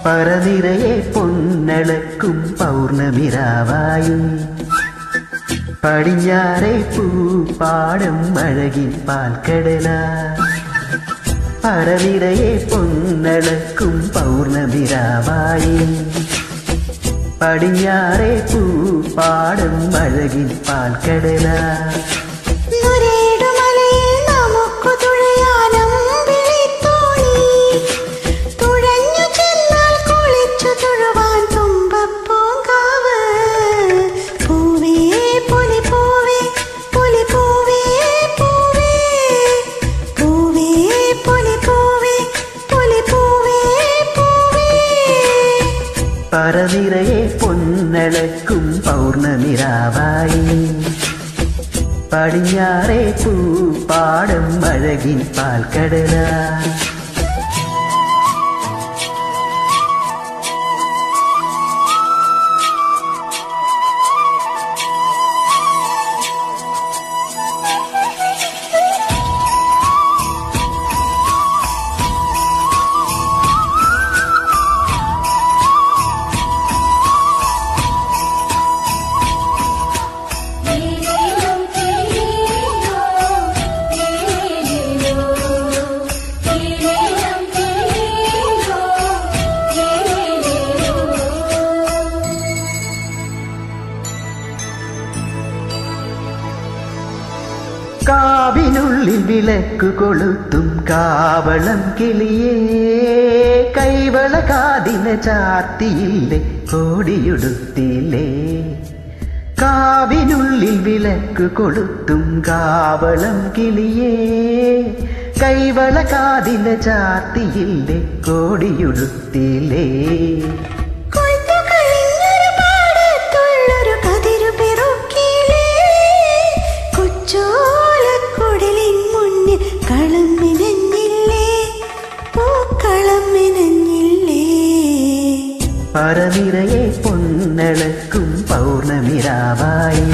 പറനിറയെ പൊന്നളക്കും പൗർണമിരാവായി പടിഞ്ഞാറെ പൂപ്പാടം അഴകിൻ പാൽക്കടല. പറനിറയെ പൊന്നളക്കും പൗർണമിരാവായി പടിഞ്ഞാറെ പൂപ്പാടം അഴകിൻ പാൽക്കടല. പറനിറയെ പൊന്നളക്കും പൗർണമിരാവായി പടിഞ്ഞാറെ പൂപ്പാടം അഴകിൻ പാൽക്കടല. കാവിനുള്ളിൽ വിളക്ക് കൊളുത്തും കാവളം കിളിയേ, കൈവള കാതിന് ചാർത്തിയില്ലേ കോടിയുടുത്തില്ലേ. കാവിനുള്ളിൽ വിളക്ക് കൊളുത്തും കാവളം കിളിയേ, കൈവള കാതിന് ചാർത്തിയില്ലേ കോടിയുടുത്തില്ലേ. പറനിറയെ പൊന്നളക്കും പൗർണമിരാവായി